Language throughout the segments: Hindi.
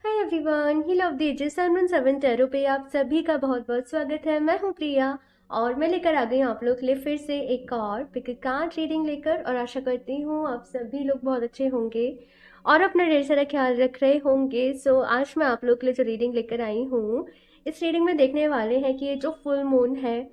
हाय एवरीवन, ही लव द एजेस सैलमन 7 टैरो पे आप सभी का बहुत बहुत स्वागत है। मैं हूं प्रिया और मैं लेकर आ गई हूं आप लोग के लिए फिर से एक और पिक अ कार्ड रीडिंग लेकर। और आशा करती हूं आप सभी लोग बहुत अच्छे होंगे और अपना ढेर सारा ख्याल रख रहे होंगे। सो आज मैं आप लोग के लिए जो रीडिंग लेकर आई हूँ, इस रीडिंग में देखने वाले हैं कि ये जो फुल मून है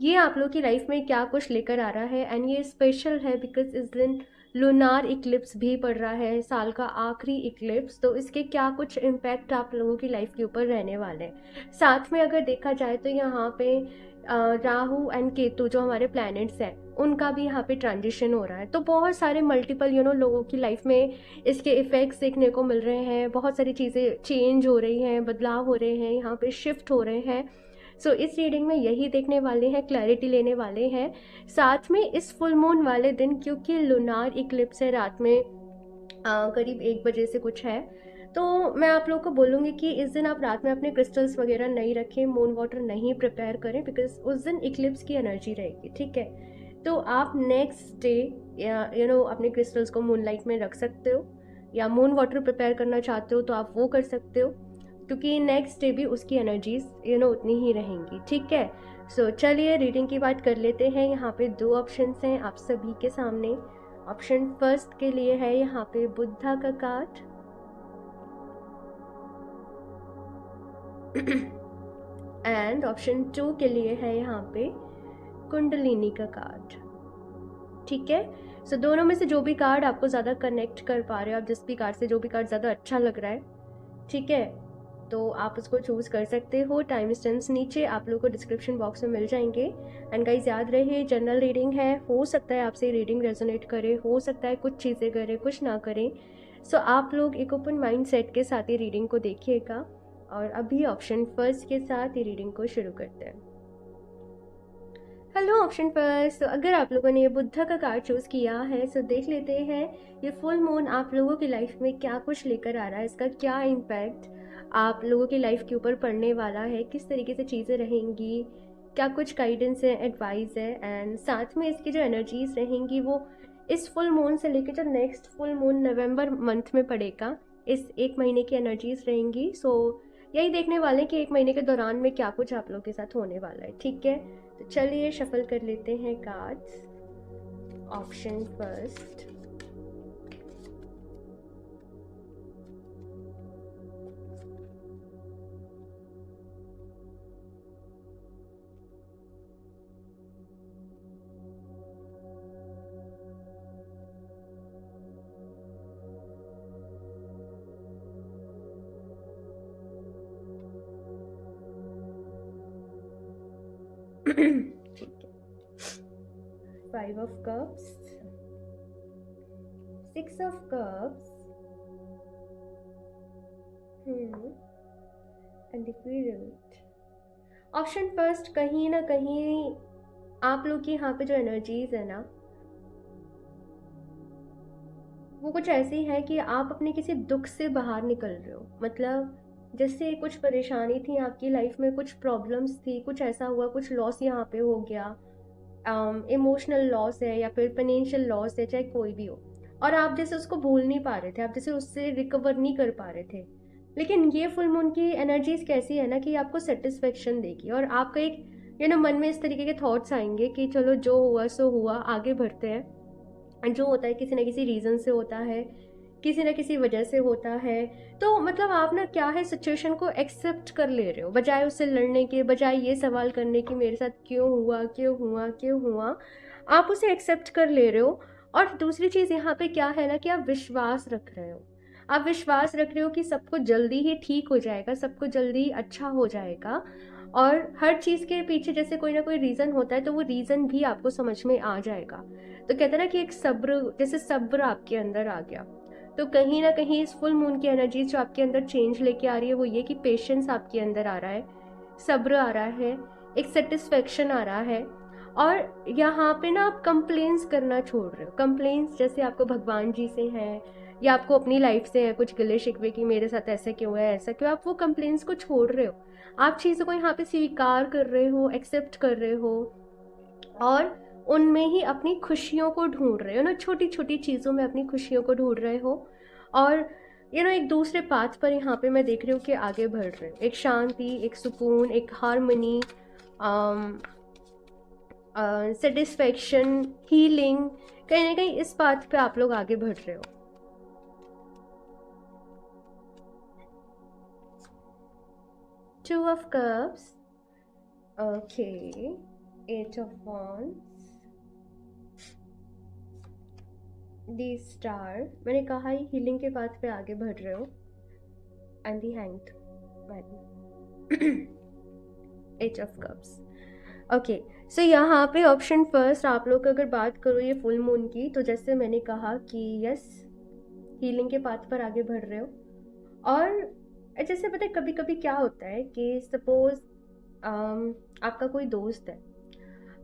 ये आप लोग की लाइफ में क्या कुछ लेकर आ रहा है। एंड ये स्पेशल है बिकॉज इस दिन लूनार इक्लिप्स भी पड़ रहा है, साल का आखिरी इक्लिप्स। तो इसके क्या कुछ इम्पैक्ट आप लोगों की लाइफ के ऊपर रहने वाले हैं। साथ में अगर देखा जाए तो यहाँ पे राहु एंड केतु जो हमारे प्लैनेट्स हैं उनका भी यहाँ पे ट्रांजिशन हो रहा है। तो बहुत सारे मल्टीपल लोगों की लाइफ में इसके इफेक्ट्स देखने को मिल रहे हैं। बहुत सारी चीज़ें चेंज हो रही हैं, बदलाव हो रहे हैं, यहाँ पे शिफ्ट हो रहे हैं। सो इस रीडिंग में यही देखने वाले हैं, क्लैरिटी लेने वाले हैं। साथ में इस फुल मून वाले दिन, क्योंकि लूनार इक्लिप्स है रात में करीब 1 बजे से कुछ है, तो मैं आप लोगों को बोलूँगी कि इस दिन आप रात में अपने क्रिस्टल्स वगैरह नहीं रखें, मून वाटर नहीं प्रिपेयर करें, बिकॉज उस दिन इक्लिप्स की एनर्जी रहेगी। ठीक है, तो आप नेक्स्ट डे अपने क्रिस्टल्स को मून लाइट में रख सकते हो, या मून वाटर प्रिपेयर करना चाहते हो तो आप वो कर सकते हो, क्योंकि नेक्स्ट डे भी उसकी एनर्जीज उतनी ही रहेंगी। ठीक है, सो चलिए रीडिंग की बात कर लेते हैं। यहाँ पे 2 ऑप्शंस हैं आप सभी के सामने। ऑप्शन फर्स्ट के लिए है यहाँ पे बुद्धा का कार्ड एंड ऑप्शन 2 के लिए है यहाँ पे कुंडलिनी का कार्ड। ठीक है, सो दोनों में से जो भी कार्ड आपको ज़्यादा कनेक्ट कर पा रहे हो, आप जिस भी कार्ड से जो भी कार्ड ज़्यादा अच्छा लग रहा है, ठीक है, तो आप उसको चूज़ कर सकते हो। टाइम स्टैम्प्स नीचे आप लोगों को डिस्क्रिप्शन बॉक्स में मिल जाएंगे। एंड गाइस याद रहे, जनरल रीडिंग है, हो सकता है आपसे रीडिंग रेजोनेट करे, हो सकता है कुछ चीज़ें करे, कुछ ना करें। सो आप लोग एक ओपन माइंड सेट के साथ ही रीडिंग को देखिएगा। और अभी ऑप्शन फर्स्ट के साथ ही रीडिंग को शुरू करते हैं। हेलो ऑप्शन फर्स्ट, तो अगर आप लोगों ने ये बुद्धा का कार्ड चूज़ किया है तो देख लेते हैं ये फुल मून आप लोगों की लाइफ में क्या कुछ लेकर आ रहा है, इसका क्या इम्पैक्ट आप लोगों की लाइफ के ऊपर पड़ने वाला है, किस तरीके से चीज़ें रहेंगी, क्या कुछ गाइडेंस है, एडवाइस है। एंड साथ में इसकी जो एनर्जीज रहेंगी वो इस फुल मून से लेकर जो नेक्स्ट फुल मून नवंबर मंथ में पड़ेगा, इस 1 महीने की एनर्जीज रहेंगी। सो यही देखने वाले कि 1 महीने के दौरान में क्या कुछ आप लोगों के साथ होने वाला है। ठीक है, तो चलिए शफल कर लेते हैं कार्ड्स। ऑप्शन फर्स्ट, ठीक है, 5 of cups, 6 of cups and the फिडेंट। ऑप्शन फर्स्ट, कहीं ना कहीं आप लोग की यहाँ पे जो एनर्जीज है ना, वो कुछ ऐसी है कि आप अपने किसी दुख से बाहर निकल रहे हो। मतलब जैसे कुछ परेशानी थी आपकी लाइफ में, कुछ प्रॉब्लम्स थी, कुछ ऐसा हुआ, कुछ लॉस यहाँ पे हो गया, इमोशनल लॉस है या फिर फाइनेंशियल लॉस है, चाहे कोई भी हो, और आप जैसे उसको भूल नहीं पा रहे थे, आप जैसे उससे रिकवर नहीं कर पा रहे थे। लेकिन ये फुल मून की एनर्जीज कैसी है ना कि आपको सेटिस्फेक्शन देगी, और आपका एक मन में इस तरीके के थॉट्स आएंगे कि चलो जो हुआ सो हुआ, आगे बढ़ते हैं। जो होता है किसी ना किसी रीज़न से होता है, किसी ना किसी वजह से होता है। तो मतलब आप ना क्या है, सिचुएशन को एक्सेप्ट कर ले रहे हो, बजाय उससे लड़ने के, बजाय ये सवाल करने कि मेरे साथ क्यों हुआ, क्यों हुआ, क्यों हुआ, आप उसे एक्सेप्ट कर ले रहे हो। और दूसरी चीज़ यहाँ पे क्या है ना कि आप विश्वास रख रहे हो, आप विश्वास रख रहे हो कि सब कुछ जल्दी ही ठीक हो जाएगा, सब कुछ जल्दी ही अच्छा हो जाएगा। और हर चीज़ के पीछे जैसे कोई ना कोई रीज़न होता है, तो वो रीज़न भी आपको समझ में आ जाएगा। तो कहते हैं ना कि एक सब्र, जैसे सब्र आपके अंदर आ गया। तो कहीं ना कहीं इस फुल मून की एनर्जी जो आपके अंदर चेंज लेके आ रही है वो ये कि पेशेंस आपके अंदर आ रहा है, सब्र आ रहा है, एक सेटिस्फेक्शन आ रहा है। और यहाँ पे ना आप कंप्लेंट्स करना छोड़ रहे हो। कंप्लेंट्स जैसे आपको भगवान जी से हैं या आपको अपनी लाइफ से है कुछ गिले शिकवे कि मेरे साथ ऐसा क्यों है, ऐसा क्यों, आप वो कंप्लेंट्स को छोड़ रहे हो। आप चीज़ों को यहाँ पे स्वीकार कर रहे हो, एक्सेप्ट कर रहे हो, और उनमें ही अपनी खुशियों को ढूंढ रहे हो ना, छोटी छोटी चीज़ों में अपनी खुशियों को ढूंढ रहे हो। और एक दूसरे पाथ पर यहाँ पे मैं देख रही हूँ कि आगे बढ़ रहे हो, एक शांति, एक सुकून, एक हार्मनी, सेटिस्फेक्शन, हीलिंग, कहीं ना कहीं इस पाथ पे आप लोग आगे बढ़ रहे हो। Two of cups, okay, eight of wands, the star, मैंने कहा ही हीलिंग के पाथ पे आगे बढ़ रहे हो, and the hanged man, eight of cups. Okay, so यहाँ पे ऑप्शन फर्स्ट आप लोग अगर बात करो ये फुल मून की, तो जैसे मैंने कहा कि यस, हीलिंग के पाथ पर आगे बढ़ रहे हो। और जैसे पता है कभी कभी क्या होता है कि सपोज आपका कोई दोस्त है,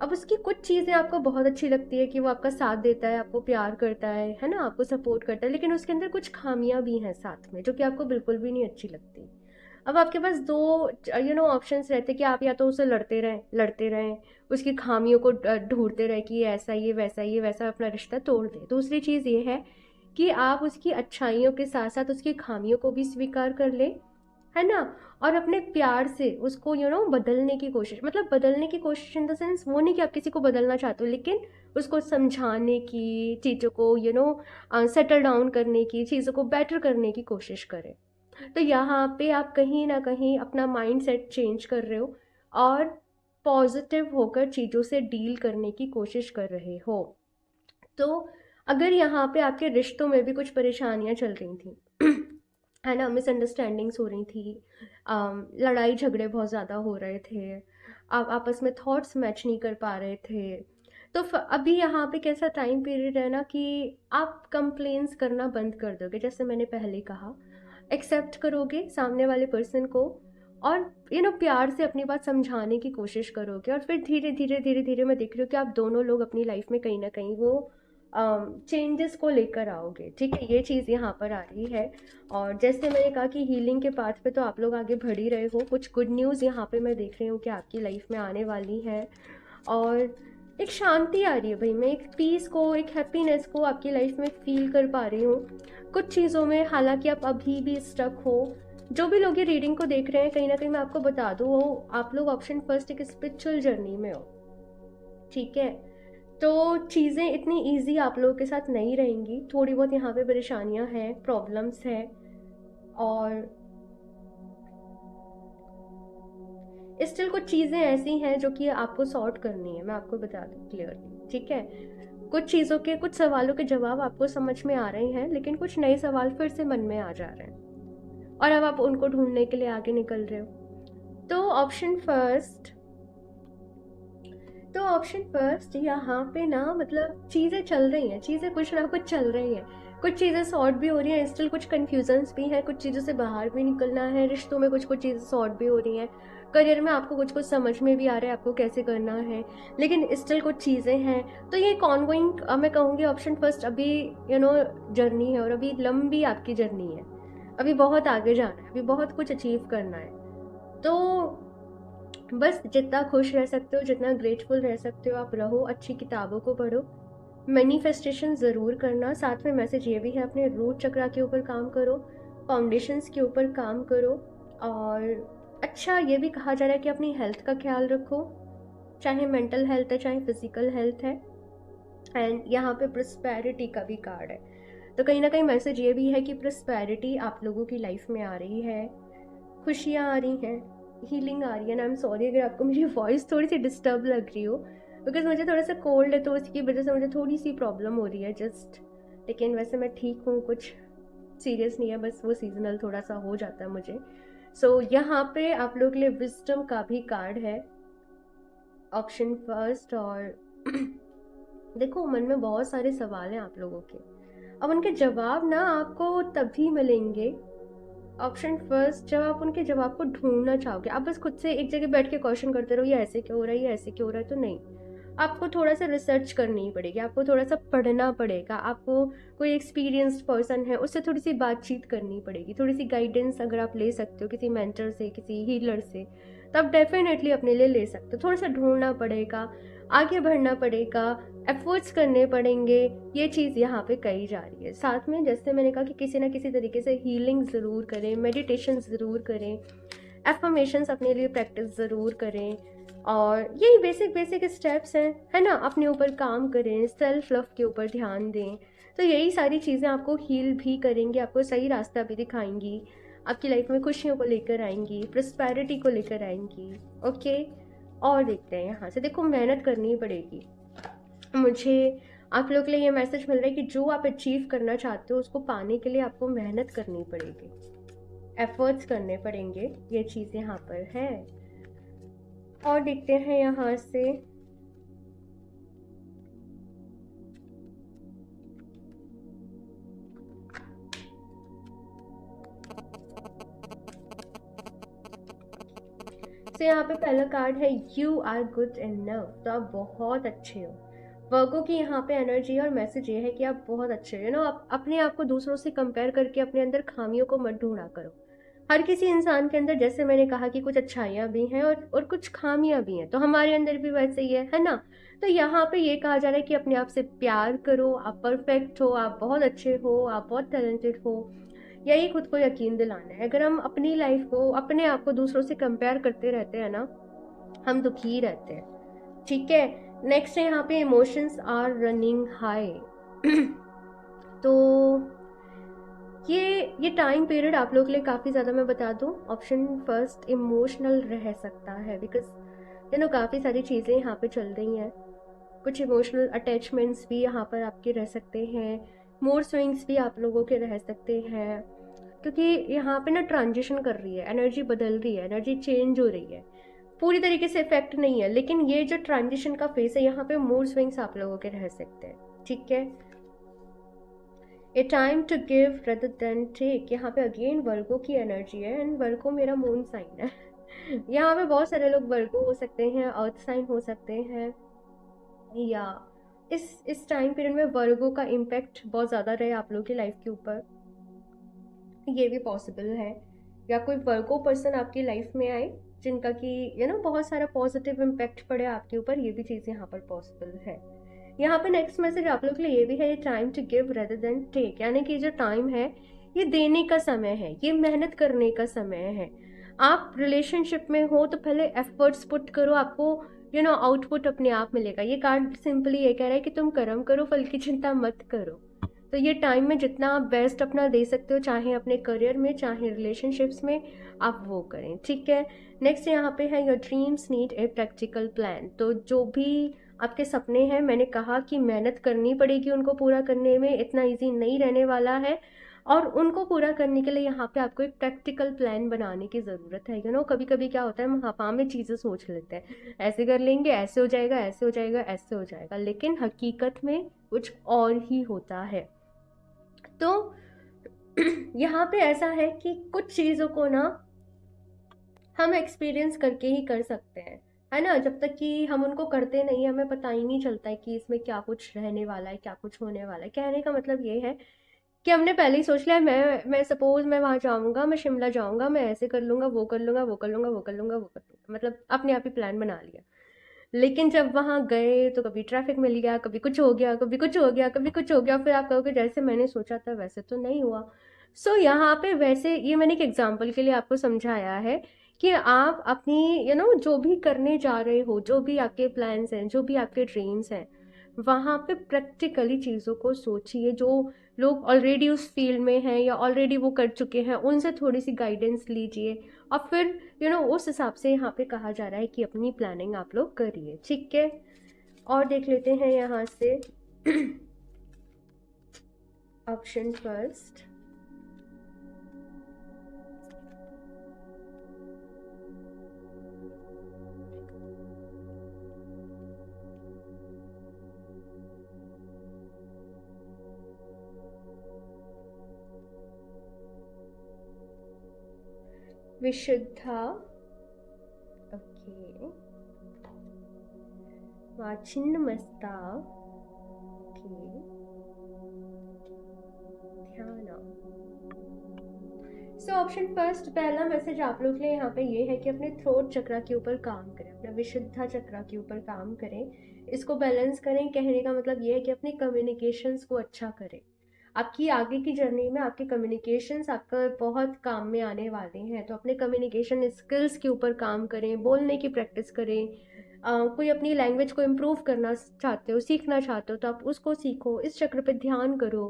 अब उसकी कुछ चीज़ें आपको बहुत अच्छी लगती है कि वो आपका साथ देता है, आपको प्यार करता है ना, आपको सपोर्ट करता है, लेकिन उसके अंदर कुछ खामियां भी हैं साथ में जो कि आपको बिल्कुल भी नहीं अच्छी लगती। अब आपके पास दो ऑप्शंस रहते हैं कि आप या तो उसे लड़ते रहें, उसकी खामियों को ढूंढते रहे कि ये ऐसा, ये वैसा, ये वैसा, अपना रिश्ता तोड़ दे। दूसरी चीज़ ये है कि आप उसकी अच्छाइयों के साथ साथ उसकी खामियों को भी स्वीकार कर ले, है ना, और अपने प्यार से उसको बदलने की कोशिश, मतलब बदलने की कोशिश इन द सेंस वो नहीं कि आप किसी को बदलना चाहते हो, लेकिन उसको समझाने की, चीज़ों को सेटल डाउन करने की, चीज़ों को बेटर करने की कोशिश करें। तो यहाँ पे आप कहीं ना कहीं अपना माइंड सेट चेंज कर रहे हो और पॉजिटिव होकर चीज़ों से डील करने की कोशिश कर रहे हो। तो अगर यहाँ पे आपके रिश्तों में भी कुछ परेशानियाँ चल रही थी है ना, मिसअंडरस्टैंडिंग्स हो रही थी, लड़ाई झगड़े बहुत ज़्यादा हो रहे थे, आप आपस में थॉट्स मैच नहीं कर पा रहे थे, तो अभी यहाँ पे कैसा टाइम पीरियड है ना कि आप कंप्लेंट्स करना बंद कर दोगे, जैसे मैंने पहले कहा, एक्सेप्ट करोगे सामने वाले पर्सन को, और प्यार से अपनी बात समझाने की कोशिश करोगे, और फिर धीरे धीरे धीरे धीरे मैं देख रही हूँ कि आप दोनों लोग अपनी लाइफ में कहीं ना कहीं वो चेंजेस को लेकर आओगे। ठीक है, ये चीज़ यहाँ पर आ रही है। और जैसे मैंने कहा कि हीलिंग के पाथ पे तो आप लोग आगे बढ़ ही रहे हो, कुछ गुड न्यूज़ यहाँ पे मैं देख रही हूँ कि आपकी लाइफ में आने वाली है, और एक शांति आ रही है भाई, मैं एक पीस को, एक हैप्पीनेस को आपकी लाइफ में फील कर पा रही हूँ कुछ चीज़ों में। हालांकि आप अभी भी स्टक हो, जो भी लोग ये रीडिंग को देख रहे हैं, कहीं ना कहीं मैं आपको बता दूँ, वो आप लोग ऑप्शन फर्स्ट एक स्पिरिचुअल जर्नी में हो। ठीक है, तो चीज़ें इतनी इजी आप लोगों के साथ नहीं रहेंगी, थोड़ी बहुत यहाँ पे परेशानियां हैं, प्रॉब्लम्स हैं, और स्टिल कुछ चीज़ें ऐसी हैं जो कि आपको सॉर्ट करनी है, मैं आपको बता दूँ क्लियरली। ठीक है, कुछ चीज़ों के, कुछ सवालों के जवाब आपको समझ में आ रहे हैं, लेकिन कुछ नए सवाल फिर से मन में आ जा रहे हैं, और अब आप उनको ढूंढने के लिए आगे निकल रहे हो। तो ऑप्शन फर्स्ट यहाँ पे ना, मतलब चीज़ें चल रही हैं, चीज़ें कुछ ना कुछ चल रही हैं, कुछ चीज़ें सॉर्ट भी हो रही हैं, स्टिल कुछ कन्फ्यूजन्स भी हैं, कुछ चीज़ों से बाहर भी निकलना है, रिश्तों में कुछ कुछ चीज़ें सॉर्ट भी हो रही हैं, करियर में आपको कुछ कुछ समझ में भी आ रहा है आपको कैसे करना है, लेकिन स्टिल कुछ चीज़ें हैं। तो ये एक ऑनगोइंग, मैं कहूँगी ऑप्शन फर्स्ट, अभी जर्नी है, और अभी लंबी आपकी जर्नी है, अभी बहुत आगे जाना है, अभी बहुत कुछ अचीव करना है। तो बस जितना खुश रह सकते हो, जितना ग्रेटफुल रह सकते हो आप रहो, अच्छी किताबों को पढ़ो, मैनिफेस्टेशन ज़रूर करना, साथ में मैसेज ये भी है अपने रूट चक्रा के ऊपर काम करो, फाउंडेशंस के ऊपर काम करो, और अच्छा ये भी कहा जा रहा है कि अपनी हेल्थ का ख्याल रखो, चाहे मेंटल हेल्थ है चाहे फिजिकल हेल्थ है। एंड यहाँ पे प्रॉस्पेरिटी का भी कार्ड है, तो कहीं ना कहीं मैसेज ये भी है कि प्रॉस्पेरिटी आप लोगों की लाइफ में आ रही है, खुशियाँ आ रही हैं, हीलिंग आ रही है। आई एम सॉरी अगर आपको मेरी वॉइस थोड़ी सी डिस्टर्ब लग रही हो, बिकॉज मुझे थोड़ा सा कोल्ड है, तो उसकी वजह से मुझे थोड़ी सी प्रॉब्लम हो रही है जस्ट, लेकिन वैसे मैं ठीक हूँ, कुछ सीरियस नहीं है, बस वो सीजनल थोड़ा सा हो जाता है मुझे। सो यहाँ पे आप लोग के लिए विजडम का भी कार्ड है, ऑप्शन फर्स्ट। और देखो मन में बहुत सारे सवाल हैं आप लोगों के, अब उनके जवाब ना आपको तभी मिलेंगे ऑप्शन फर्स्ट जब आप उनके जवाब को ढूंढना चाहोगे। आप बस खुद से एक जगह बैठ के क्वेश्चन करते रहो, ये ऐसे क्यों हो रहा है, ये ऐसे क्यों हो रहा है, तो नहीं, आपको थोड़ा सा रिसर्च करनी पड़ेगी, आपको थोड़ा सा पढ़ना पड़ेगा, आपको कोई एक्सपीरियंस्ड पर्सन है उससे थोड़ी सी बातचीत करनी पड़ेगी, थोड़ी सी गाइडेंस अगर आप ले सकते हो किसी मेंटर से, किसी हीलर से, तो आप डेफिनेटली अपने लिए ले सकते हो, थोड़ा सा ढूंढना पड़ेगा। आगे बढ़ना पड़ेगा, एफर्ट्स करने पड़ेंगे, ये चीज़ यहाँ पे कही जा रही है। साथ में जैसे मैंने कहा कि किसी ना किसी तरीके से हीलिंग ज़रूर करें, मेडिटेशन ज़रूर करें, एफर्मेशंस अपने लिए प्रैक्टिस ज़रूर करें, और यही बेसिक बेसिक स्टेप्स हैं, है ना। अपने ऊपर काम करें, सेल्फ लव के ऊपर ध्यान दें। तो यही सारी चीज़ें आपको हील भी करेंगी, आपको सही रास्ता भी दिखाएंगी, आपकी लाइफ में खुशियों को लेकर आएंगी, प्रॉस्पेरिटी को लेकर आएंगी। ओके, और देखते हैं यहाँ से। देखो, मेहनत करनी पड़ेगी। मुझे आप लोग के लिए ये मैसेज मिल रहा है कि जो आप अचीव करना चाहते हो उसको पाने के लिए आपको मेहनत करनी पड़ेगी, एफर्ट्स करने पड़ेंगे, ये चीज़ यहाँ पर है। और देखते हैं यहाँ से। तो यहाँ पे पहला कार्ड है यू आर गुड इनफ। तो आप बहुत अच्छे हो। वर्गो की यहाँ पे एनर्जी और मैसेज ये है कि आप बहुत अच्छे हो। आप अपने आप को दूसरों से कंपेयर करके अपने अंदर खामियों को मत ढूंढा करो। हर किसी इंसान के अंदर, जैसे मैंने कहा कि कुछ अच्छाइयाँ भी हैं और कुछ खामियां भी हैं, तो हमारे अंदर भी वैसे ही है ना। तो यहाँ पे ये कहा जा रहा है कि अपने आप से प्यार करो, आप परफेक्ट हो, आप बहुत अच्छे हो, आप बहुत टैलेंटेड हो। यही खुद को यकीन दिलाना है। अगर हम अपनी लाइफ को, अपने आप को दूसरों से कंपेयर करते रहते हैं ना, हम दुखी ही रहते हैं। ठीक है, नेक्स्ट है यहाँ पे इमोशंस आर रनिंग हाई। तो ये टाइम पीरियड आप लोग के लिए काफ़ी ज़्यादा, मैं बता दूं, ऑप्शन फर्स्ट इमोशनल रह सकता है, बिकॉज काफ़ी सारी चीज़ें यहाँ पे चल रही हैं। कुछ इमोशनल अटैचमेंट्स भी यहाँ पर आपके रह सकते हैं, मूड स्विंग्स भी आप लोगों के रह सकते हैं, क्योंकि यहाँ पे ना ट्रांजिशन कर रही है, एनर्जी बदल रही है, एनर्जी चेंज हो रही है। पूरी तरीके से इफेक्ट नहीं है, लेकिन ये जो ट्रांजिशन का फेस है, यहाँ पे मूड स्विंग्स आप लोगों के रह सकते हैं। ठीक है, a time to give rather than take. यहाँ पे अगेन वर्गो की एनर्जी है, एंड वर्गो मेरा मून साइन है। यहाँ पे बहुत सारे लोग वर्गो हो सकते हैं, अर्थ साइन हो सकते हैं, या इस टाइम पीरियड में वर्गो का इम्पैक्ट बहुत ज़्यादा रहे आप लोगों की लाइफ के ऊपर, ये भी पॉसिबल है। या कोई वर्गो पर्सन आपकी लाइफ में आए जिनका कि बहुत सारा पॉजिटिव इम्पैक्ट पड़े आपके ऊपर, ये भी चीज़ यहाँ पर पॉसिबल है। यहाँ पे नेक्स्ट मैसेज आप लोग के लिए ये भी है, ये time to give rather than take, यानी कि जो टाइम है ये देने का समय है, ये मेहनत करने का समय है। आप रिलेशनशिप में हो तो पहले एफर्ट्स पुट करो, आपको आउटपुट अपने आप मिलेगा। ये कार्ड सिंपली ये कह रहा है कि तुम कर्म करो, फल की चिंता मत करो। तो ये टाइम में जितना आप बेस्ट अपना दे सकते हो, चाहे अपने करियर में, चाहे रिलेशनशिप्स में, आप वो करें। ठीक है, नेक्स्ट यहाँ पे है your dreams need a practical plan. तो जो भी आपके सपने हैं, मैंने कहा कि मेहनत करनी पड़ेगी उनको पूरा करने में, इतना इजी नहीं रहने वाला है, और उनको पूरा करने के लिए यहाँ पे आपको एक प्रैक्टिकल प्लान बनाने की ज़रूरत है। कभी कभी क्या होता है, हम हवा में चीज़ें सोच लेते हैं, ऐसे कर लेंगे, ऐसे हो जाएगा, ऐसे हो जाएगा, ऐसे हो जाएगा, लेकिन हकीकत में कुछ और ही होता है। तो यहाँ पे ऐसा है कि कुछ चीज़ों को ना हम एक्सपीरियंस करके ही कर सकते हैं, है ना। जब तक कि हम उनको करते नहीं, हमें पता ही नहीं चलता है कि इसमें क्या कुछ रहने वाला है, क्या कुछ होने वाला है। कहने का मतलब ये है कि हमने पहले ही सोच लिया, मैं सपोज मैं वहाँ जाऊँगा, मैं शिमला जाऊँगा, मैं ऐसे कर लूँगा, वो कर लूँगा, वो कर लूँगा, वो कर लूँगा, वो कर लूँगा, मतलब अपने आप ही प्लान बना लिया। लेकिन जब वहाँ गए तो कभी ट्रैफिक मिल गया, कभी कुछ हो गया, कभी कुछ हो गया, कभी कुछ हो गया, फिर आप कहोगे जैसे मैंने सोचा था वैसे तो नहीं हुआ। सो यहाँ पे वैसे, ये मैंने एक एग्जांपल के लिए आपको समझाया है कि आप अपनी जो भी करने जा रहे हो, जो भी आपके प्लान्स हैं, जो भी आपके ड्रीम्स हैं, वहाँ पे प्रैक्टिकली चीज़ों को सोचिए। जो लोग ऑलरेडी उस फील्ड में हैं या ऑलरेडी वो कर चुके हैं, उनसे थोड़ी सी गाइडेंस लीजिए, और फिर उस हिसाब से यहाँ पे कहा जा रहा है कि अपनी प्लानिंग आप लोग करिए। ठीक है, और देख लेते हैं यहाँ से। Option first, Vishuddha, okay, Chhinnamasta, okay, ध्यान। सो ऑप्शन फर्स्ट, पहला मैसेज आप लोग के लिए यहाँ पे ये है कि अपने थ्रोट चक्रा के ऊपर काम करें, अपना विशुद्धा चक्रा के ऊपर काम करें। इसको बैलेंस करें, कहने का मतलब ये है कि अपने कम्युनिकेशंस को अच्छा करें। आपकी आगे की जर्नी में आपके कम्युनिकेशंस आपका बहुत काम में आने वाले हैं, तो अपने कम्युनिकेशन स्किल्स के ऊपर काम करें, बोलने की प्रैक्टिस करें। कोई अपनी लैंग्वेज को इम्प्रूव करना चाहते हो, सीखना चाहते हो, तो आप उसको सीखो, इस चक्र पे ध्यान करो।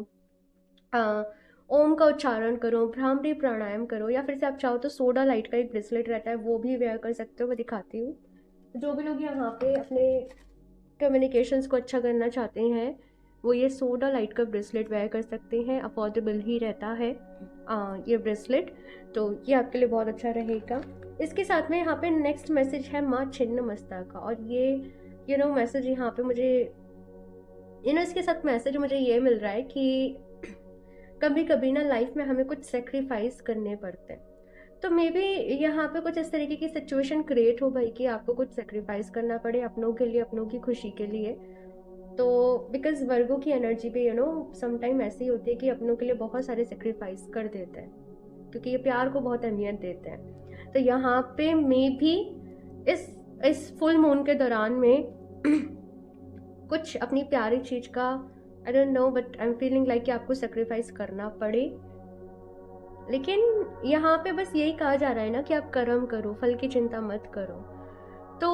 अ, ओम का उच्चारण करो, भ्रामरी प्राणायाम करो, या फिर से आप चाहो तो सोडा लाइट का एक ब्रेसलेट रहता है वो भी वेयर कर सकते हो, मैं दिखाती हूँ। जो भी लोग यहाँ पे अपने कम्युनिकेशंस को अच्छा करना चाहते हैं वो ये सोडा लाइट का ब्रेसलेट वेयर कर सकते हैं, अफोर्डेबल ही रहता है ये ब्रेसलेट, तो ये आपके लिए बहुत अच्छा रहेगा। इसके साथ में यहाँ पे नेक्स्ट मैसेज है माँ छिन्न मस्ता का, और ये मैसेज यहाँ पे मुझे इसके साथ मैसेज मुझे ये मिल रहा है कि कभी कभी ना लाइफ में हमें कुछ सेक्रीफाइस करने पड़ते हैं। तो मे बी यहाँ पे कुछ इस तरीके की सिचुएशन क्रिएट हो भाई कि आपको कुछ सेक्रीफाइस करना पड़े अपनों के लिए, अपनों की खुशी के लिए। तो बिकॉज वर्गो की एनर्जी पे समटाइम ऐसी होती है कि अपनों के लिए बहुत सारे सेक्रीफाइस कर देते हैं, क्योंकि ये प्यार को बहुत अहमियत देते हैं। तो यहाँ पे मे भी इस फुल मून के दौरान में कुछ अपनी प्यारी चीज का, I don't know but I am feeling like कि आपको सेक्रीफाइस करना पड़े। लेकिन यहाँ पे बस यही कहा जा रहा है ना कि आप कर्म करो, फल की चिंता मत करो। तो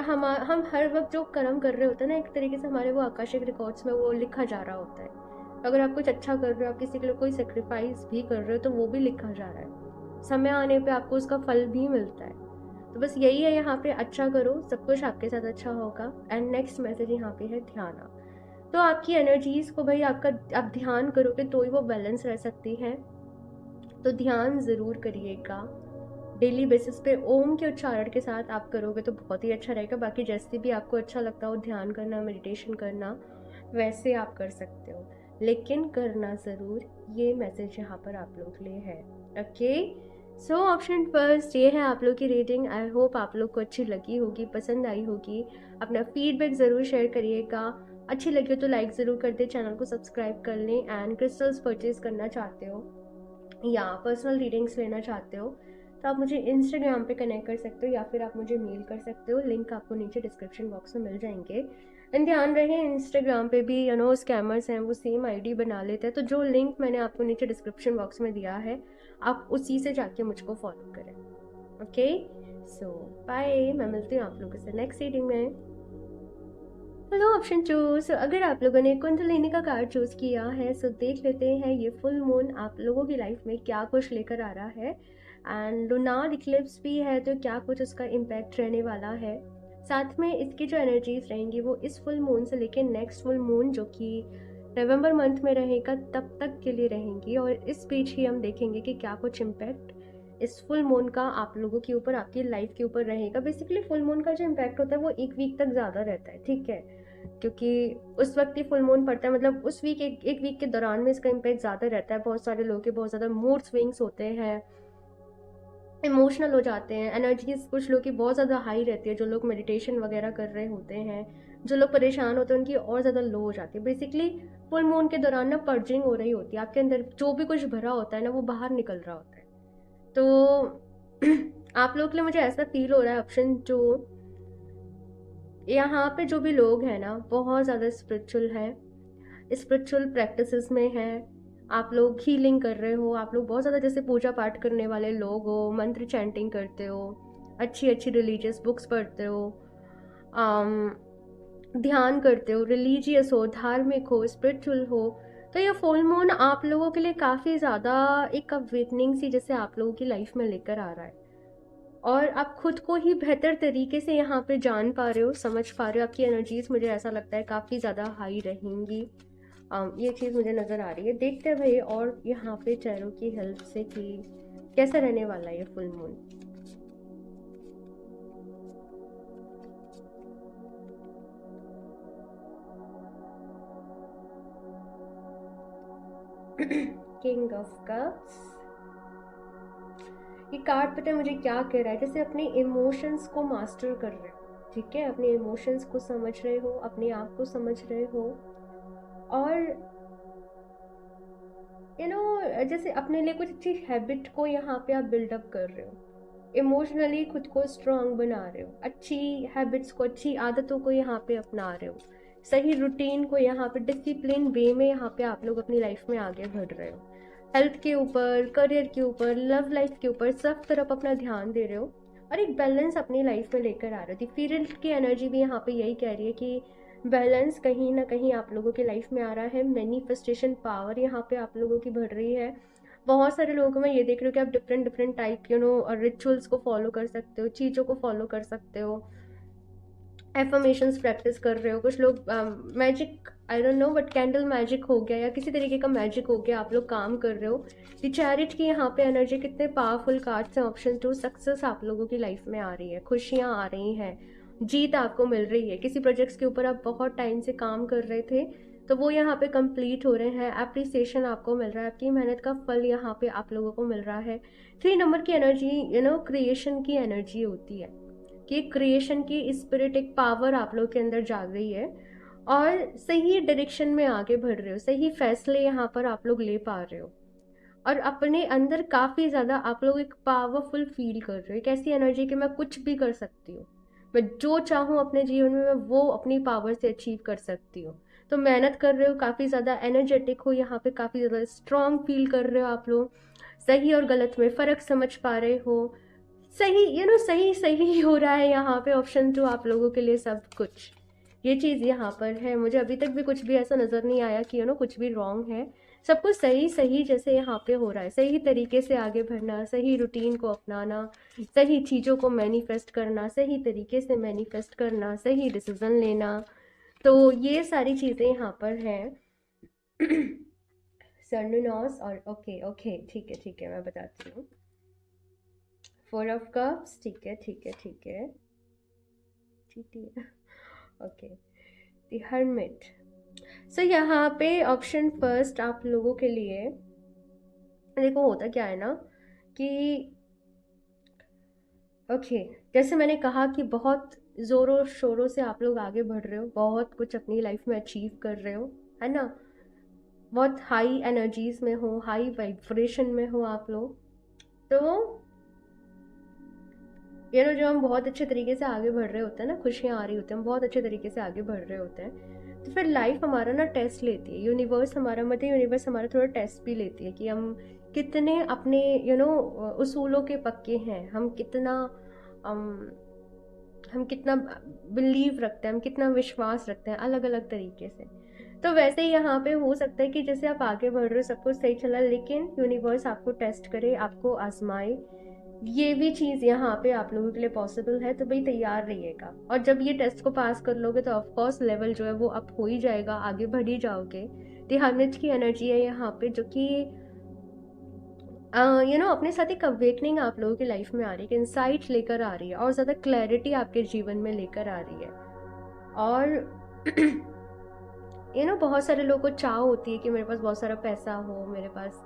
हम हर वक्त जो कर्म कर रहे होते हैं ना, एक तरीके से हमारे वो आकाशिक रिकॉर्ड्स में वो लिखा जा रहा होता है। अगर आप कुछ अच्छा कर रहे हो, आप किसी के लिए कोई सेक्रीफाइस भी कर रहे हो, तो वो भी लिखा जा रहा है, समय आने पे आपको उसका फल भी मिलता है। तो बस यही है, यहाँ पे अच्छा करो, सब कुछ आपके साथ अच्छा होगा। एंड नेक्स्ट मैसेज यहाँ पे है ध्यान। तो आपकी एनर्जीज को भाई आप ध्यान करोगे तो ही वो बैलेंस रह सकती है, तो ध्यान ज़रूर करिएगा। डेली बेसिस पे ओम के उच्चारण के साथ आप करोगे तो बहुत ही अच्छा रहेगा। बाकी जैसे भी आपको अच्छा लगता हो, ध्यान करना, मेडिटेशन करना, वैसे आप कर सकते हो, लेकिन करना ज़रूर। ये मैसेज यहाँ पर आप लोग के लिए है। ओके, सो ऑप्शन फर्स्ट ये है आप लोग की रीडिंग। आई होप आप लोग को अच्छी लगी होगी, पसंद आई होगी। अपना फीडबैक ज़रूर शेयर करिएगा। अच्छी लगी हो तो लाइक ज़रूर कर दे, चैनल को सब्सक्राइब कर लें। एंड क्रिस्टल्स परचेज करना चाहते हो या पर्सनल रीडिंग्स लेना चाहते हो तो आप मुझे इंस्टाग्राम पे कनेक्ट कर सकते हो, या फिर आप मुझे मेल कर सकते हो। लिंक आपको नीचे डिस्क्रिप्शन बॉक्स में मिल जाएंगे। एंड ध्यान रहे, इंस्टाग्राम पे भी स्कैमर्स हैं, वो सेम आईडी बना लेते हैं। तो जो लिंक मैंने आपको नीचे डिस्क्रिप्शन बॉक्स में दिया है, आप उसी से जाके मुझको फॉलो करें। ओके, सो बाय, मैं मिलती हूँ आप लोगों से नेक्स्ट रीडिंग में। हेलो ऑप्शन चूज, अगर आप लोगों ने कुंडलिनी का कार्ड चूज किया है सो देख लेते हैं ये फुल मून आप लोगों की लाइफ में क्या कुछ लेकर आ रहा है। एंड लूनार इक्लिप्स भी है तो क्या कुछ उसका इम्पैक्ट रहने वाला है। साथ में इसकी जो एनर्जीज रहेंगी वो इस फुल मून से लेकर नेक्स्ट फुल मून जो कि नवंबर मंथ में रहेगा तब तक के लिए रहेंगी, और इस बीच ही हम देखेंगे कि क्या कुछ इम्पैक्ट इस फुल मून का आप लोगों के ऊपर, आपकी लाइफ के ऊपर रहेगा। बेसिकली फुल मून का जो इम्पैक्ट होता है वो एक वीक तक ज़्यादा रहता है, ठीक है, क्योंकि उस वक्त ही फुल मून पड़ता है, मतलब उस वीक एक वीक के दौरान में इसका इम्पैक्ट ज़्यादा रहता है। बहुत सारे लोगों के बहुत ज़्यादा मूड स्विंग्स होते हैं, इमोशनल हो जाते हैं, एनर्जीज कुछ लोग की बहुत ज़्यादा हाई रहती है। जो लोग मेडिटेशन वगैरह कर रहे होते हैं, जो लोग परेशान होते हैं, उनकी और ज़्यादा लो हो जाती है। बेसिकली फुल मून के दौरान ना पर्जिंग हो रही होती है, आपके अंदर जो भी कुछ भरा होता है ना वो बाहर निकल रहा होता है। तो आप लोग के लिए मुझे ऐसा फील हो रहा है ऑप्शन जो यहाँ पे जो भी लोग हैं ना बहुत ज़्यादा स्पिरिचुअल है, स्पिरिचुअल प्रैक्टिसेस में है। आप लोग हीलिंग कर रहे हो, आप लोग बहुत ज़्यादा जैसे पूजा पाठ करने वाले लोग हो, मंत्र चैंटिंग करते हो, अच्छी अच्छी रिलीजियस बुक्स पढ़ते हो, ध्यान करते हो, रिलीजियस हो, धार्मिक हो, स्पिरिचुअल हो। तो ये फुल मून आप लोगों के लिए काफ़ी ज़्यादा एक अवेकनिंग सी जैसे आप लोगों की लाइफ में लेकर आ रहा है, और आप खुद को ही बेहतर तरीके से यहाँ पे जान पा रहे हो, समझ पा रहे हो। आपकी एनर्जीज मुझे ऐसा लगता है काफ़ी ज़्यादा हाई रहेंगी। ये चीज़ मुझे नज़र आ रही है। देखते हैं भाई और यहाँ पे चेहरों की हेल्प से कि कैसा रहने वाला है ये full moon. King of cups, ये कार्ड पता है मुझे क्या कह रहा है, जैसे अपने इमोशंस को मास्टर कर रहे हो, ठीक है, अपने इमोशंस को समझ रहे हो, अपने आप को समझ रहे हो, और जैसे अपने लिए कुछ अच्छी हैबिट को यहाँ पे आप बिल्डअप कर रहे हो। इमोशनली खुद को स्ट्रांग बना रहे हो, अच्छी हैबिट्स को, अच्छी आदतों को यहाँ पे अपना रहे हो, सही रूटीन को यहाँ पे डिसिप्लिन वे में यहाँ पे आप लोग अपनी लाइफ में आगे बढ़ रहे हो। हेल्थ के ऊपर, करियर के ऊपर, लव लाइफ के ऊपर, सब तरफ अपना ध्यान दे रहे हो और एक बैलेंस अपनी लाइफ में लेकर आ रहे हो। फील्ड की एनर्जी भी यहाँ पे यही कह रही है कि बैलेंस कहीं ना कहीं आप लोगों की लाइफ में आ रहा है। मैनिफेस्टेशन पावर यहाँ पे आप लोगों की बढ़ रही है। बहुत सारे लोगों को मैं ये देख रही हूँ कि आप डिफरेंट डिफरेंट टाइप रिचुअल्स को फॉलो कर सकते हो, चीज़ों को फॉलो कर सकते हो, एफर्मेशंस प्रैक्टिस कर रहे हो। कुछ लोग magic, I don't know, but candle magic हो गया या किसी तरीके का मैजिक हो गया, आप लोग काम कर रहे हो। दी चैरिट की यहाँ पे एनर्जी, कितने पावरफुल कार्ड्स हैं। ऑप्शन 2, सक्सेस आप लोगों की लाइफ में आ रही है, खुशियाँ आ रही हैं, जीत आपको मिल रही है। किसी प्रोजेक्ट्स के ऊपर आप बहुत टाइम से काम कर रहे थे तो वो यहाँ पे कंप्लीट हो रहे हैं, एप्रिसिएशन आपको मिल रहा है, आपकी मेहनत का फल यहाँ पे आप लोगों को मिल रहा है। 3 नंबर की एनर्जी क्रिएशन की एनर्जी होती है कि क्रिएशन की स्पिरिट, एक पावर आप लोग के अंदर जाग रही है और सही डायरेक्शन में आगे बढ़ रहे हो, सही फैसले यहाँ पर आप लोग ले पा रहे हो और अपने अंदर काफ़ी ज़्यादा आप लोग एक पावरफुल फील कर रहे हो। एक ऐसी एनर्जी कि मैं कुछ भी कर सकती हूँ, मैं जो चाहूँ अपने जीवन में मैं वो अपनी पावर से अचीव कर सकती हूँ। तो मेहनत कर रहे हो, काफ़ी ज़्यादा एनर्जेटिक हो, यहाँ पे काफ़ी ज़्यादा स्ट्रांग फील कर रहे हो आप लोग, सही और गलत में फ़र्क समझ पा रहे हो, सही सही सही हो रहा है यहाँ पे। ऑप्शन 2 आप लोगों के लिए सब कुछ, ये चीज़ यहाँ पर है। मुझे अभी तक भी कुछ भी ऐसा नज़र नहीं आया कि कुछ भी रॉन्ग है। सब कुछ सही सही जैसे यहाँ पे हो रहा है, सही तरीके से आगे बढ़ना, सही रूटीन को अपनाना, सही चीज़ों को मैनिफेस्ट करना, सही तरीके से मैनिफेस्ट करना, सही डिसीजन लेना, तो ये सारी चीज़ें यहाँ पर हैं। सर्नुनॉस और ओके ओके, ठीक है, मैं बताती हूँ। 4 ऑफ कप्स, ठीक है ठीक है ठीक है ठीक है, ओके। द हर्मिट, सो यहाँ पे ऑप्शन फर्स्ट आप लोगों के लिए, देखो होता क्या है ना कि ओके, जैसे मैंने कहा कि बहुत ज़ोरों शोरों से आप लोग आगे बढ़ रहे हो, बहुत कुछ अपनी लाइफ में अचीव कर रहे हो, है ना। बहुत हाई एनर्जीज में हो, हाई वाइब्रेशन में हो आप लोग। तो जो हम बहुत अच्छे तरीके से आगे बढ़ रहे होते हैं ना, खुशियाँ आ रही होती हैं, हम बहुत अच्छे तरीके से आगे बढ़ रहे होते हैं, तो फिर लाइफ हमारा ना टेस्ट लेती है। यूनिवर्स हमारा, मध्य यूनिवर्स हमारा थोड़ा टेस्ट भी लेती है कि हम कितने अपने उसूलों के पक्के हैं, हम कितना बिलीव रखते हैं, हम कितना विश्वास रखते हैं, अलग अलग तरीके से। तो वैसे ही यहाँ पे हो सकता है कि जैसे आप आगे बढ़ रहे हो, सब कुछ सही चला, लेकिन यूनिवर्स आपको टेस्ट करे, आपको आजमाए, ये भी चीज़ यहाँ पे आप लोगों के लिए पॉसिबल है। तो भाई तैयार रहिएगा, और जब ये टेस्ट को पास कर लोगे तो ऑफकोर्स लेवल जो है वो अप हो ही जाएगा, आगे बढ़ ही जाओगे। द हर्मिट की एनर्जी है यहाँ पे, जो कि अपने साथ एक अवेकनिंग आप लोगों की लाइफ में आ रही है, इंसाइट लेकर आ रही है और ज़्यादा क्लैरिटी आपके जीवन में लेकर आ रही है। और बहुत सारे लोगों को चाह होती है कि मेरे पास बहुत सारा पैसा हो, मेरे पास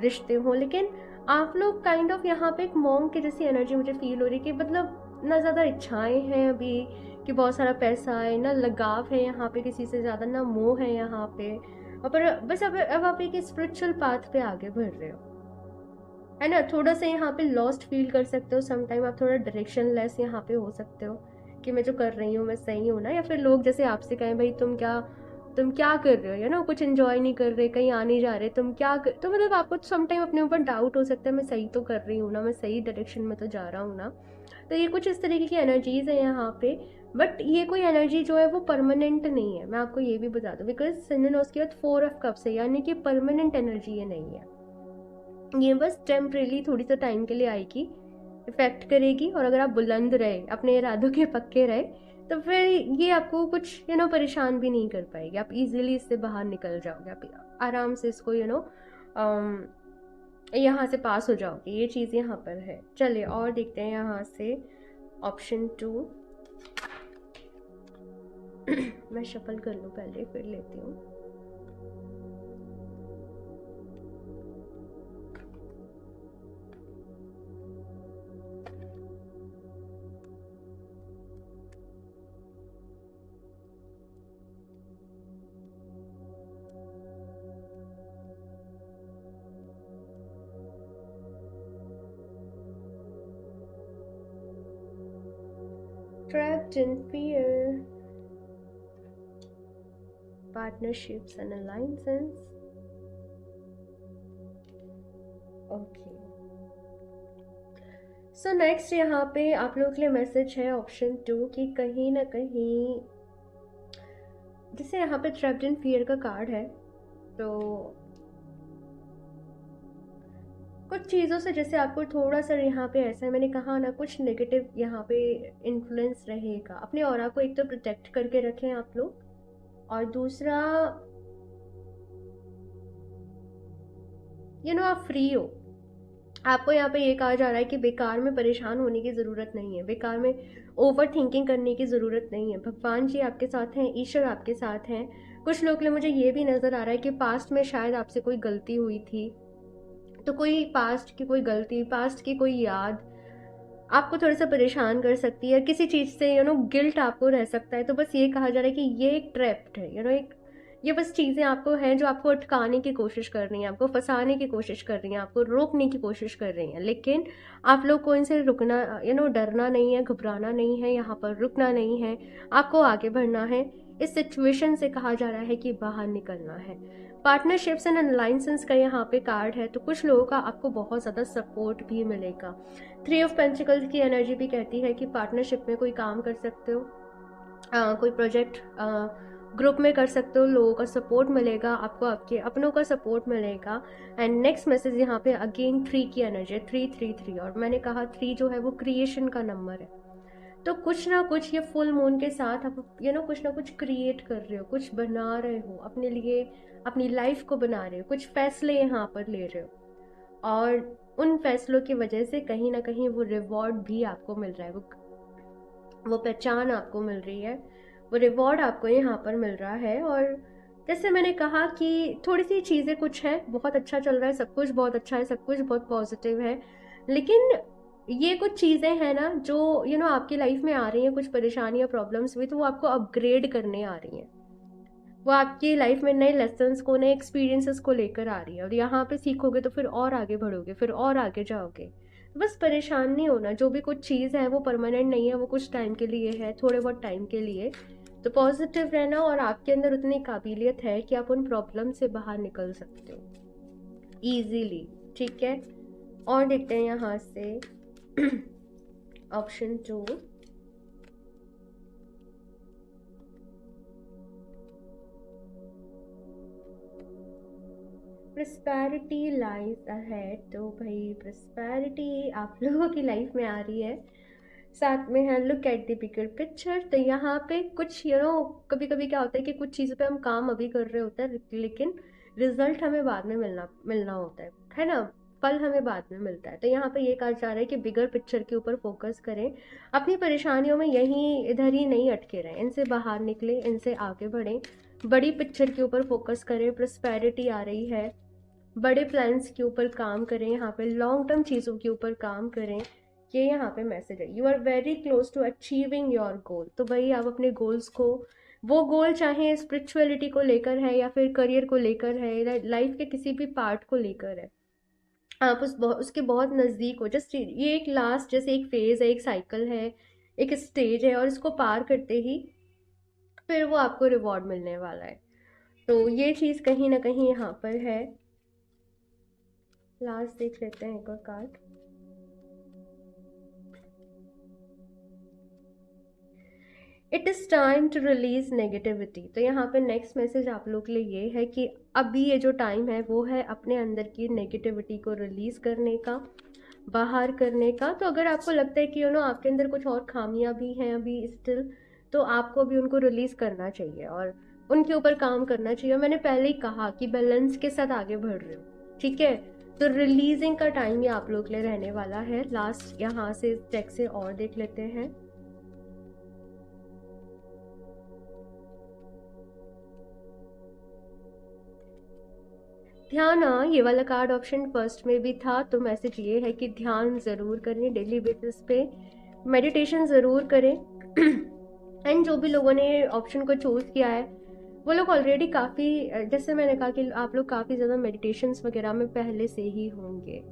रिश्ते हो, लेकिन आप लोग काइंड ऑफ यहाँ पे एक मॉन्ग की जैसी एनर्जी मुझे फील हो रही है कि मतलब ना ज़्यादा इच्छाएं हैं अभी कि बहुत सारा पैसा है, ना लगाव है यहाँ पे किसी से ज़्यादा, ना मोह है यहाँ पे। और पर बस अब आप एक स्पिरिचुअल पाथ पे आगे बढ़ रहे हो, है ना। थोड़ा सा यहाँ पे लॉस्ट फील कर सकते हो, समटाइम आप थोड़ा डायरेक्शन लेस यहाँ पे हो सकते हो कि मैं जो कर रही हूँ मैं सही हूँ ना, या फिर लोग जैसे आपसे कहें भाई तुम क्या कर रहे हो, कुछ एंजॉय नहीं कर रहे, कहीं आ नहीं जा रहे, तो मतलब आपको समटाइम अपने ऊपर डाउट हो सकता है, मैं सही तो कर रही हूँ ना, मैं सही डायरेक्शन में तो जा रहा हूँ ना। तो ये कुछ इस तरीके की एनर्जीज है यहाँ पे। बट ये कोई एनर्जी जो है वो परमानेंट नहीं है, मैं आपको ये भी बता दूँ, बिकॉज सिंडनोस के बाद 4 ऑफ कप्स है, यानी कि परमानेंट एनर्जी ये नहीं है, ये बस टेम्परेली थोड़ी सा टाइम के लिए आएगी, इफेक्ट करेगी। और अगर आप बुलंद रहे, अपने इरादों के पक्के रहे, तो फिर ये आपको कुछ परेशान भी नहीं कर पाएगी, आप इजीली इससे बाहर निकल जाओगे, आप आराम से इसको यहाँ से पास हो जाओगे, ये चीज़ यहाँ पर है। चलिए और देखते हैं यहाँ से ऑप्शन 2। मैं शफल कर लूँ पहले, फिर लेती हूँ। trapped in fear, partnerships and alliances. Okay, so next यहाँ पे आप लोगों के लिए मैसेज है ऑप्शन 2 कि कहीं ना कहीं जैसे यहाँ पे ट्रैप्ड इन फियर का कार्ड है, तो कुछ चीज़ों से जैसे आपको थोड़ा सा यहाँ पे ऐसा है, मैंने कहा ना कुछ नेगेटिव यहाँ पे इन्फ्लुएंस रहेगा। अपने ऑरा को एक तो प्रोटेक्ट करके रखें आप लोग, और दूसरा आप फ्री हो। आपको यहाँ पे ये कहा जा रहा है कि बेकार में परेशान होने की ज़रूरत नहीं है, बेकार में ओवर थिंकिंग करने की ज़रूरत नहीं है। भगवान जी आपके साथ हैं, ईश्वर आपके साथ हैं। कुछ लोग के लिए मुझे ये भी नज़र आ रहा है कि पास्ट में शायद आपसे कोई गलती हुई थी, तो कोई पास्ट की कोई गलती, पास्ट की कोई याद आपको थोड़ा सा परेशान कर सकती है। किसी चीज़ से गिल्ट आपको रह सकता है। तो बस ये कहा जा रहा है कि ये एक ट्रैप्ड है, एक ये बस चीज़ें आपको हैं जो आपको अटकाने की कोशिश कर रही हैं, आपको फंसाने की कोशिश कर रही हैं, आपको रोकने की कोशिश कर रही हैं। लेकिन आप लोग को इनसे रुकना, डरना नहीं है, घबराना नहीं है, यहाँ पर रुकना नहीं है, आपको आगे बढ़ना है। इस सिचुएशन से कहा जा रहा है कि बाहर निकलना है। पार्टनरशिप्स एंड अलायंसेस का यहाँ पे कार्ड है, तो कुछ लोगों का आपको बहुत ज़्यादा सपोर्ट भी मिलेगा। 3 ऑफ पेंटिकल्स की एनर्जी भी कहती है कि पार्टनरशिप में कोई काम कर सकते हो, कोई प्रोजेक्ट ग्रुप में कर सकते हो, लोगों का सपोर्ट मिलेगा आपको, आपके अपनों का सपोर्ट मिलेगा। एंड नेक्स्ट मैसेज यहाँ पे अगेन 3 की एनर्जी है, 333, और मैंने कहा 3 जो है वो क्रिएशन का नंबर है। तो कुछ ना कुछ ये फुल मून के साथ आप कुछ ना कुछ क्रिएट कर रहे हो, कुछ बना रहे हो अपने लिए, अपनी लाइफ को बना रहे हो, कुछ फैसले यहाँ पर ले रहे हो, और उन फैसलों की वजह से कहीं ना कहीं वो रिवॉर्ड भी आपको मिल रहा है, वो पहचान आपको मिल रही है, वो रिवॉर्ड आपको यहाँ पर मिल रहा है। और जैसे मैंने कहा कि थोड़ी सी चीज़ें कुछ है, बहुत अच्छा चल रहा है, सब कुछ बहुत अच्छा है, सब कुछ बहुत पॉजिटिव है, लेकिन ये कुछ चीज़ें हैं ना जो आपकी लाइफ में आ रही हैं, कुछ परेशानियाँ, प्रॉब्लम्स भी, तो वो आपको अपग्रेड करने आ रही हैं, वो आपकी लाइफ में नए लेसन्स को, नए एक्सपीरियंसेस को लेकर आ रही है, और यहाँ पे सीखोगे तो फिर और आगे बढ़ोगे, फिर और आगे जाओगे। बस परेशान नहीं होना, जो भी कुछ चीज़ है वो परमानेंट नहीं है, वो कुछ टाइम के लिए है, थोड़े बहुत टाइम के लिए। तो पॉजिटिव रहना, और आपके अंदर उतनी काबिलियत है कि आप उन प्रॉब्लम से बाहर निकल सकते हो ईजीली, ठीक है। और देखते हैं यहाँ से ऑप्शन 2, प्रस्पैरिटी लाइज अहेड। तो भाई प्रस्पैरिटी आप लोगों की लाइफ में आ रही है, साथ में है look at the bigger picture. तो यहाँ पे कुछ कभी कभी क्या होता है कि कुछ चीज़ों पे हम काम अभी कर रहे होते हैं, लेकिन रिजल्ट हमें बाद में मिलना होता है ना, फल हमें बाद में मिलता है। तो यहाँ पे ये कहा जा रहा है कि बिगर पिक्चर के ऊपर फोकस करें, अपनी परेशानियों में यहीं इधर ही नहीं अटके रहें, इनसे बाहर निकले, इनसे आगे बढ़ें, बड़ी पिक्चर के ऊपर फोकस करें। प्रॉस्पेरिटी आ रही है, बड़े प्लान्स के ऊपर काम करें, यहाँ पे लॉन्ग टर्म चीज़ों के ऊपर काम करें, ये यहाँ पे मैसेज है। You are very close to achieving your goal. तो भाई आप अपने गोल्स को, वो गोल चाहे स्पिरिचुअलिटी को लेकर है या फिर करियर को लेकर है, लाइफ के किसी भी पार्ट को लेकर है, आप उसके बहुत नज़दीक हो। जस्ट ये एक लास्ट जैसे एक फेज़ है, एक साइकिल है, एक स्टेज है, और इसको पार करते ही फिर वो आपको रिवॉर्ड मिलने वाला है। तो ये चीज़ कहीं ना कहीं यहाँ पर है। लास्ट देख लेते हैं एक और card. It is time to release negativity. तो यहाँ पे नेक्स्ट मैसेज आप लोग के लिए ये है कि अभी ये जो टाइम है वो है अपने अंदर की नेगेटिविटी को रिलीज करने का, बाहर करने का। तो अगर आपको लगता है कि आपके अंदर कुछ और खामियां भी हैं अभी स्टिल, तो आपको भी उनको रिलीज करना चाहिए और उनके ऊपर काम करना चाहिए। मैंने पहले ही कहा कि बैलेंस के साथ आगे बढ़ रहे हो, ठीक है। तो रिलीजिंग का टाइम ये आप लोग के लिए रहने वाला है। लास्ट यहाँ से चेक से और देख लेते हैं। ध्यान, ये वाला कार्ड ऑप्शन फर्स्ट में भी था। तो मैसेज ये है कि ध्यान ज़रूर करें, डेली बेसिस पे मेडिटेशन ज़रूर करें। एंड जो भी लोगों ने ऑप्शन को चूज़ किया है वो लोग ऑलरेडी काफ़ी, जैसे मैंने कहा कि आप लोग काफ़ी ज़्यादा मेडिटेशंस वगैरह में पहले से ही होंगे,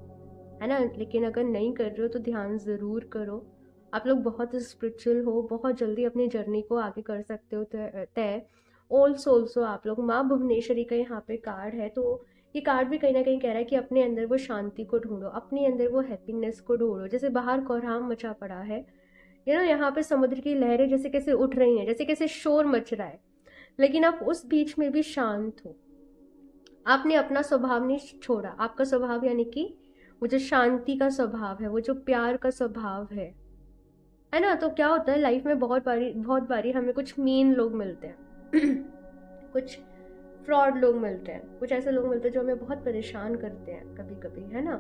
है ना। लेकिन अगर नहीं कर रहे हो तो ध्यान ज़रूर करो, आप लोग बहुत स्पिरिचुअल हो, बहुत जल्दी अपनी जर्नी को आगे कर सकते हो तय। ऑल्सो आप लोग, माँ भुवनेश्वरी का यहाँ पे कार्ड है, तो ये कार्ड भी कहीं ना कहीं कह रहा है कि अपने अंदर वो शांति को ढूंढो, अपने अंदर वो हैप्पीनेस को ढूंढो। जैसे बाहर कोहराम मचा पड़ा है, यहाँ पे समुद्र की लहरें जैसे कैसे उठ रही हैं, जैसे कैसे शोर मच रहा है, लेकिन आप उस बीच में भी शांत हो। आपने अपना स्वभाव नहीं छोड़ा। आपका स्वभाव यानी कि वो जो शांति का स्वभाव है, वो जो प्यार का स्वभाव है ना। तो क्या होता है लाइफ में, बहुत बारी हमें कुछ मीन लोग मिलते हैं कुछ फ्रॉड लोग मिलते हैं, कुछ ऐसे लोग मिलते हैं जो हमें बहुत परेशान करते हैं कभी कभी, है ना।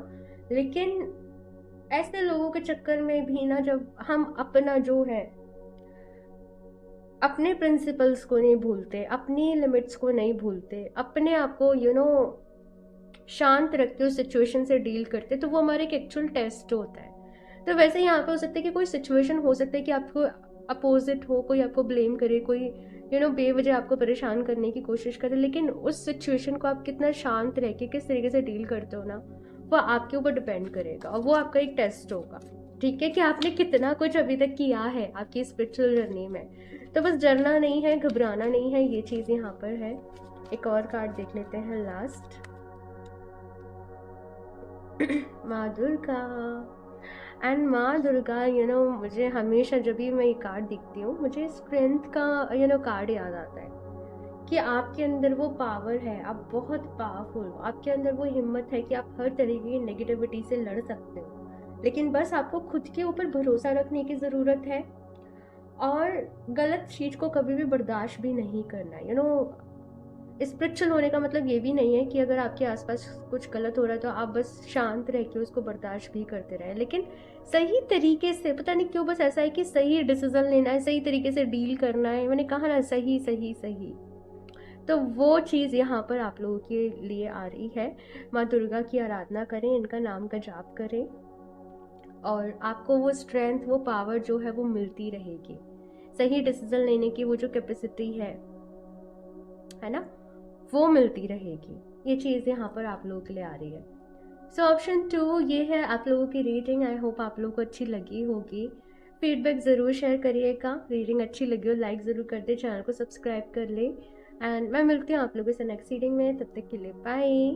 लेकिन ऐसे लोगों के चक्कर में भी ना, जब हम अपना जो है, अपने प्रिंसिपल्स को नहीं भूलते, अपनी लिमिट्स को नहीं भूलते, अपने आप को शांत रख के उस सिचुएशन से डील करते, तो वो हमारे एक एक्चुअल टेस्ट होता है। तो वैसे यहाँ पे हो सकता है कि कोई सिचुएशन हो सकता है कि आपको अपोजिट हो, कोई आपको ब्लेम करे, कोई बेवजह आपको परेशान करने की कोशिश करे, लेकिन उस सिचुएशन को आप कितना शांत रह के किस तरीके से डील करते हो ना, वो आपके ऊपर डिपेंड करेगा, और वो आपका एक टेस्ट होगा, ठीक है, कि आपने कितना कुछ अभी तक किया है आपकी स्पिरिचुअल जर्नी में। तो बस डरना नहीं है, घबराना नहीं है, ये चीज़ यहाँ पर है। एक और कार्ड देख लेते हैं, लास्ट माँ दुर्गा। एंड माँ दुर्गा, मुझे हमेशा जब भी मैं ये कार्ड देखती हूँ, मुझे स्ट्रेंथ का कार्ड याद आता है कि आपके अंदर वो पावर है, आप बहुत पावरफुल हो, आपके अंदर वो हिम्मत है कि आप हर तरीके की नेगेटिविटी से लड़ सकते हो, लेकिन बस आपको खुद के ऊपर भरोसा रखने की ज़रूरत है, और गलत चीज़ को कभी भी बर्दाश्त भी नहीं करना। स्पिरिचुअल होने का मतलब ये भी नहीं है कि अगर आपके आसपास कुछ गलत हो रहा है तो आप बस शांत रह के उसको बर्दाश्त भी करते रहे, लेकिन सही तरीके से, पता नहीं क्यों बस ऐसा है कि सही डिसीजन लेना है, सही तरीके से डील करना है। मैंने कहा ना, सही सही सही, तो वो चीज़ यहाँ पर आप लोगों के लिए आ रही है। माँ दुर्गा की आराधना करें, इनका नाम का जाप करें, और आपको वो स्ट्रेंथ, वो पावर जो है वो मिलती रहेगी। सही डिसीजन लेने की वो जो कैपेसिटी है ना, वो मिलती रहेगी। ये चीज़ यहाँ पर आप लोगों के लिए आ रही है। सो ऑप्शन 2 ये है आप लोगों की रीडिंग। आई होप आप लोगों को अच्छी लगी होगी। फीडबैक ज़रूर शेयर करिएगा। रीडिंग अच्छी लगी हो लाइक ज़रूर कर दे, चैनल को सब्सक्राइब कर ले, एंड मैं मिलती हूँ आप लोगों से नेक्स्ट रीडिंग में। तब तक के लिए बाय।